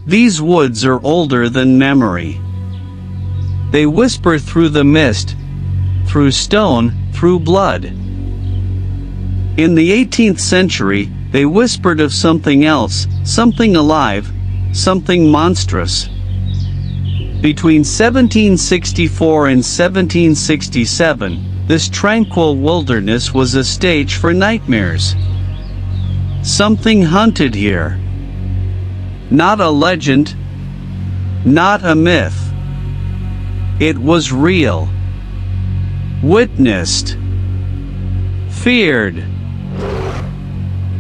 These woods are older than memory. They whisper through the mist, through stone, through blood. In the 18th century, they whispered of something else, something alive, something monstrous. Between 1764 and 1767, this tranquil wilderness was a stage for nightmares. Something hunted here. Not a legend, not a myth. It was real. Witnessed. Feared.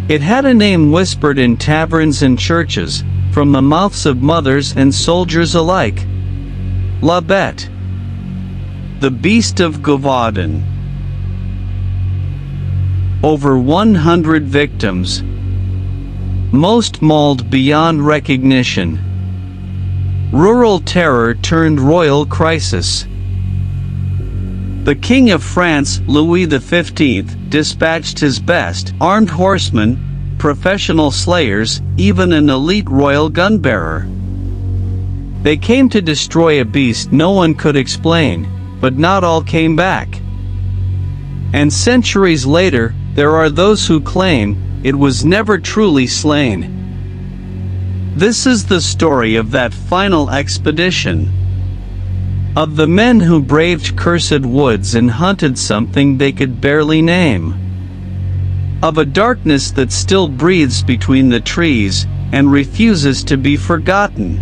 It had a name whispered in taverns and churches, from the mouths of mothers and soldiers alike. La Bête. The Beast of Gévaudan. Over 100 victims. Most mauled beyond recognition. Rural terror turned royal crisis. The King of France, Louis XV, dispatched his best armed horsemen, professional slayers, even an elite royal gun-bearer. They came to destroy a beast no one could explain, but not all came back. And centuries later, there are those who claim it was never truly slain. This is the story of that final expedition. Of the men who braved cursed woods and hunted something they could barely name. Of a darkness that still breathes between the trees and refuses to be forgotten.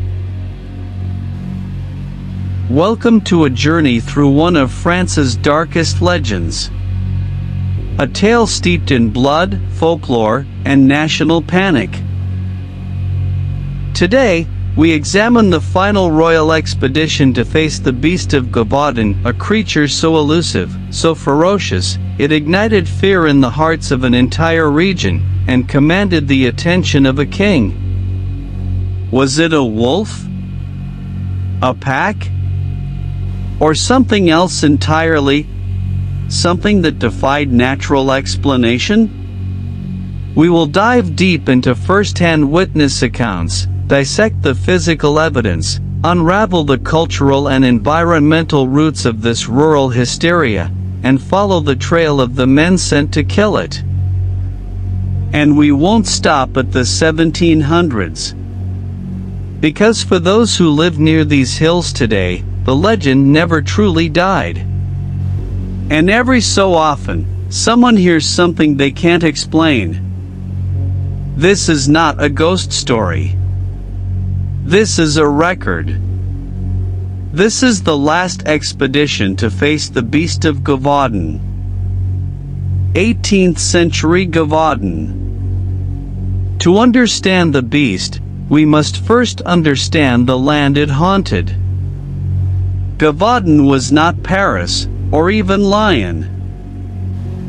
Welcome to a journey through one of France's darkest legends. A tale steeped in blood, folklore, and national panic. Today, we examine the final royal expedition to face the Beast of Gévaudan, a creature so elusive, so ferocious, it ignited fear in the hearts of an entire region, and commanded the attention of a king. Was it a wolf? A pack? Or something else entirely? Something that defied natural explanation? We will dive deep into first-hand witness accounts, dissect the physical evidence, unravel the cultural and environmental roots of this rural hysteria, and follow the trail of the men sent to kill it. And we won't stop at the 1700s. Because for those who live near these hills today, the legend never truly died. And every so often, someone hears something they can't explain. This is not a ghost story. This is a record. This is the last expedition to face the Beast of Gévaudan. 18th century Gévaudan. To understand the beast, we must first understand the land it haunted. Gévaudan was not Paris, or even Lyon.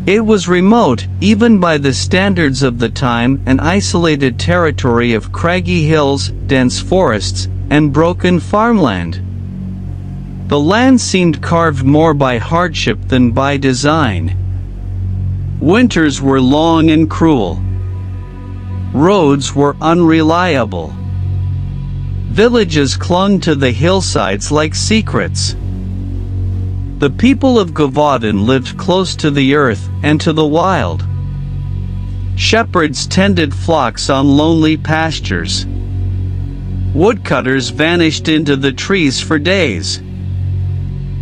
It was remote, even by the standards of the time, an isolated territory of craggy hills, dense forests, and broken farmland. The land seemed carved more by hardship than by design. Winters were long and cruel. Roads were unreliable. Villages clung to the hillsides like secrets. The people of Gévaudan lived close to the earth and to the wild. Shepherds tended flocks on lonely pastures. Woodcutters vanished into the trees for days.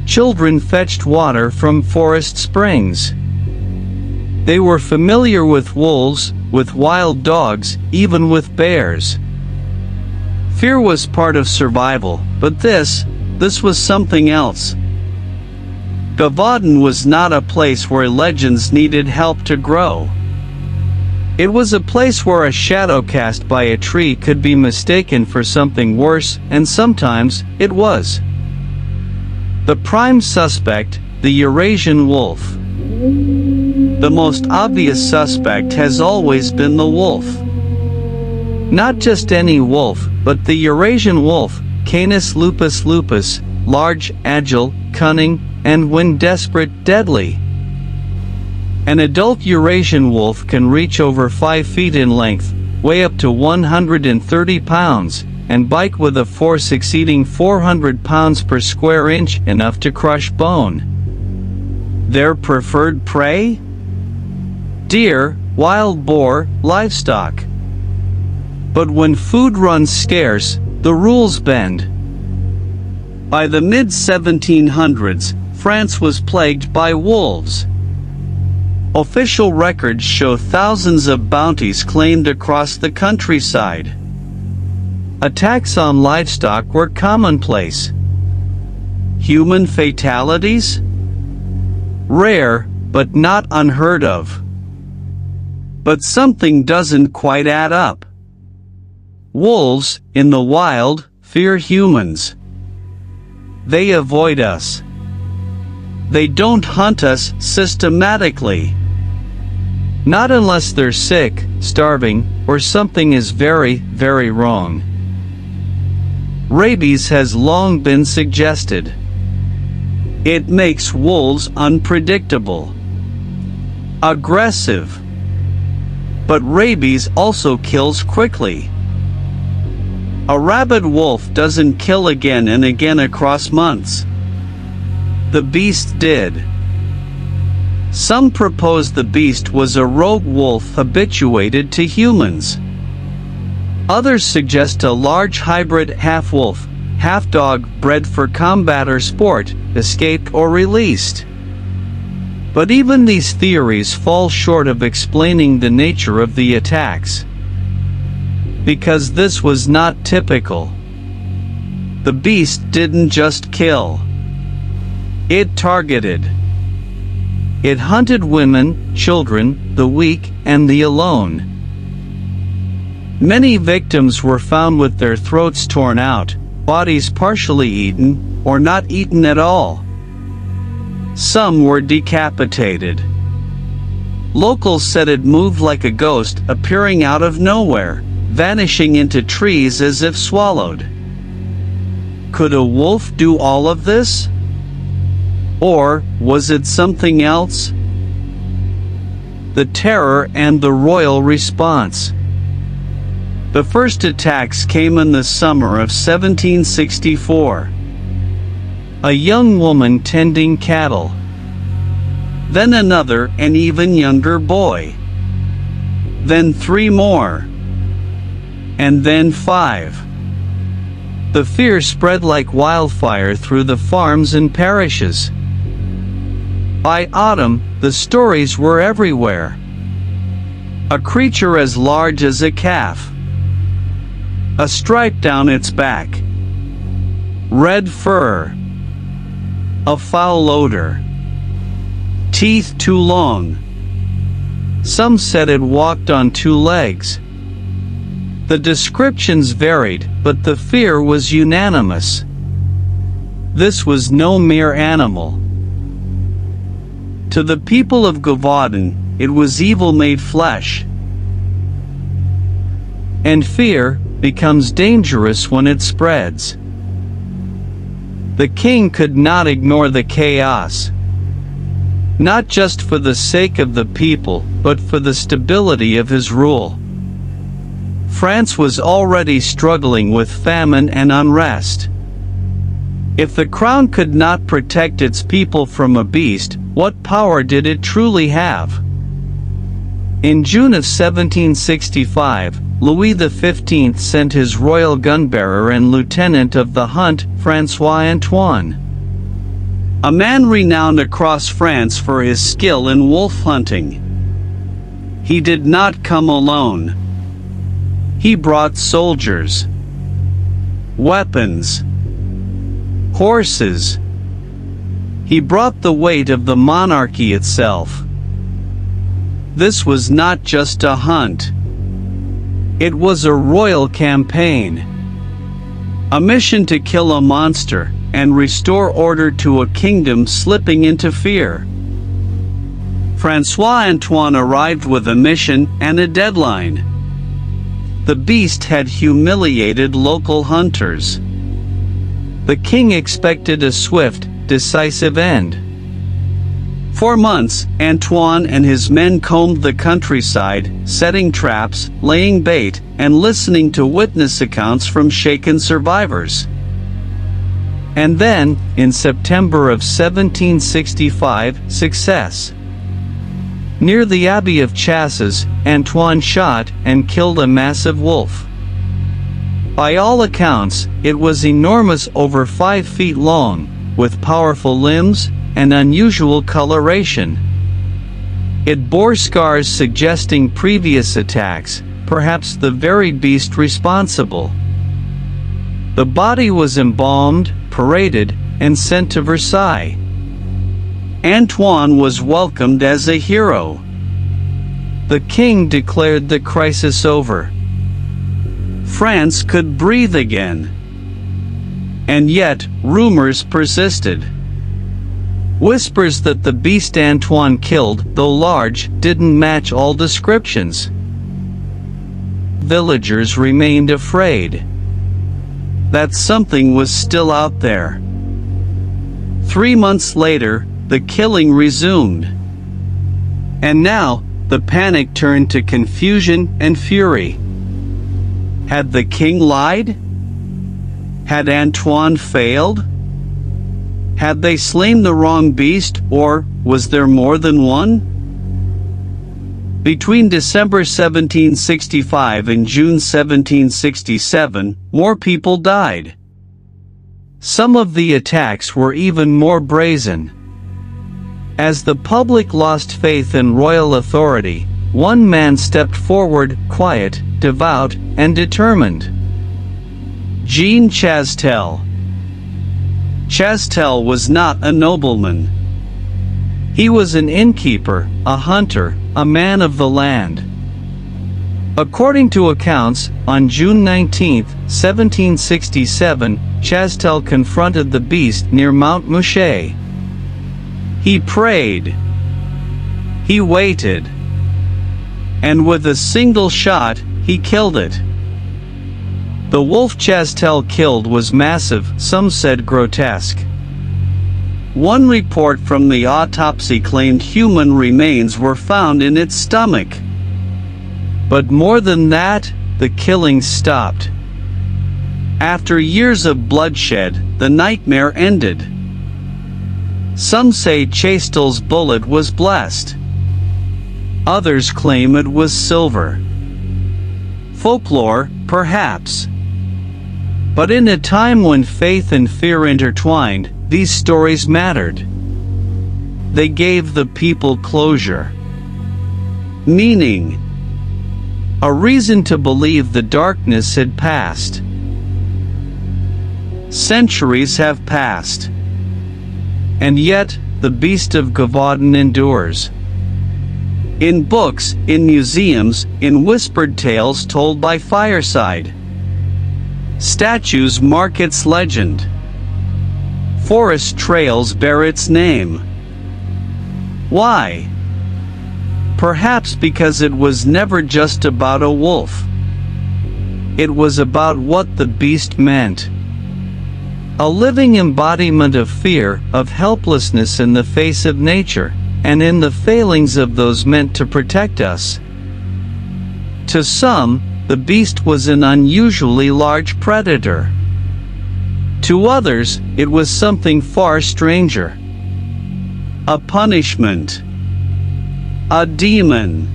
Children fetched water from forest springs. They were familiar with wolves, with wild dogs, even with bears. Fear was part of survival, but this was something else. Gévaudan was not a place where legends needed help to grow. It was a place where a shadow cast by a tree could be mistaken for something worse, and sometimes it was. The prime suspect, the Eurasian wolf. The most obvious suspect has always been the wolf. Not just any wolf, but the Eurasian wolf, Canis lupus lupus, large, agile, cunning, and when desperate, deadly. An adult Eurasian wolf can reach over 5 feet in length, weigh up to 130 pounds, and bike with a force exceeding 400 pounds per square inch, enough to crush bone. Their preferred prey? Deer, wild boar, livestock. But when food runs scarce, the rules bend. By the mid-1700s, France was plagued by wolves. Official records show thousands of bounties claimed across the countryside. Attacks on livestock were commonplace. Human fatalities? Rare, but not unheard of. But something doesn't quite add up. Wolves, in the wild, fear humans. They avoid us. They don't hunt us systematically. Not unless they're sick, starving, or something is very, very wrong. Rabies has long been suggested. It makes wolves unpredictable, aggressive. But rabies also kills quickly. A rabid wolf doesn't kill again and again across months. The beast did. Some propose the beast was a rogue wolf habituated to humans. Others suggest a large hybrid half-wolf, half-dog bred for combat or sport, escaped or released. But even these theories fall short of explaining the nature of the attacks. Because this was not typical. The beast didn't just kill. It targeted. It hunted women, children, the weak, and the alone. Many victims were found with their throats torn out, bodies partially eaten, or not eaten at all. Some were decapitated. Locals said it moved like a ghost, appearing out of nowhere, vanishing into trees as if swallowed. Could a wolf do all of this? Or was it something else? The terror and the royal response. The first attacks came in the summer of 1764. A young woman tending cattle. Then another and even younger boy. Then 3 more. And then 5. The fear spread like wildfire through the farms and parishes. By autumn, the stories were everywhere. A creature as large as a calf. A stripe down its back. Red fur. A foul odor. Teeth too long. Some said it walked on 2 legs. The descriptions varied, but the fear was unanimous. This was no mere animal. To the people of Gavaudan, it was evil made flesh. And fear becomes dangerous when it spreads. The king could not ignore the chaos. Not just for the sake of the people, but for the stability of his rule. France was already struggling with famine and unrest. If the crown could not protect its people from a beast, what power did it truly have? In June of 1765, Louis XV sent his royal gunbearer and lieutenant of the hunt, François Antoine. A man renowned across France for his skill in wolf hunting. He did not come alone. He brought soldiers, weapons, horses. He brought the weight of the monarchy itself. This was not just a hunt. It was a royal campaign. A mission to kill a monster and restore order to a kingdom slipping into fear. François Antoine arrived with a mission and a deadline. The beast had humiliated local hunters. The king expected a swift, decisive end. For months, Antoine and his men combed the countryside, setting traps, laying bait, and listening to witness accounts from shaken survivors. And then, in September of 1765, success. Near the Abbey of Chasses, Antoine shot and killed a massive wolf. By all accounts, it was enormous, over 5 feet long, with powerful limbs and unusual coloration. It bore scars suggesting previous attacks, perhaps the very beast responsible. The body was embalmed, paraded, and sent to Versailles. Antoine was welcomed as a hero. The king declared the crisis over. France could breathe again. And yet, rumors persisted. Whispers that the beast Antoine killed, though large, didn't match all descriptions. Villagers remained afraid that something was still out there. 3 months later, the killing resumed. And now, the panic turned to confusion and fury. Had the king lied? Had Antoine failed? Had they slain the wrong beast, or was there more than one? Between December 1765 and June 1767, more people died. Some of the attacks were even more brazen. As the public lost faith in royal authority, one man stepped forward, quiet, devout, and determined. Jean Chastel. Chastel was not a nobleman. He was an innkeeper, a hunter, a man of the land. According to accounts, on June 19, 1767, Chastel confronted the beast near Mount Mouchet. He prayed. He waited. And with a single shot, he killed it. The wolf Chastel killed was massive, some said grotesque. One report from the autopsy claimed human remains were found in its stomach. But more than that, the killing stopped. After years of bloodshed, the nightmare ended. Some say Chastel's bullet was blessed. Others claim it was silver. Folklore, perhaps. But in a time when faith and fear intertwined, these stories mattered. They gave the people closure. Meaning. A reason to believe the darkness had passed. Centuries have passed. And yet, the beast of Gavaudan endures. In books, in museums, in whispered tales told by fireside. Statues mark its legend. Forest trails bear its name. Why? Perhaps because it was never just about a wolf. It was about what the beast meant. A living embodiment of fear, of helplessness in the face of nature, and in the failings of those meant to protect us. To some, the beast was an unusually large predator. To others, it was something far stranger. A punishment. A demon.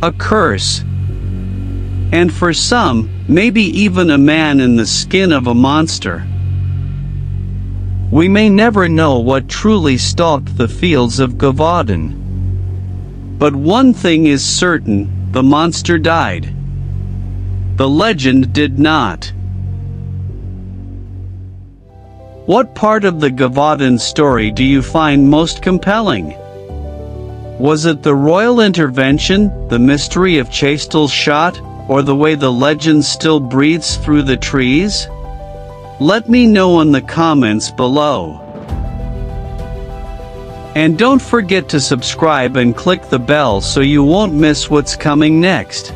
A curse. And for some, maybe even a man in the skin of a monster. We may never know what truly stalked the fields of Gavaudan. But one thing is certain, the monster died. The legend did not. What part of the Gavaudan story do you find most compelling? Was it the royal intervention, the mystery of Chastel's shot, or the way the legend still breathes through the trees? Let me know in the comments below. And don't forget to subscribe and click the bell so you won't miss what's coming next.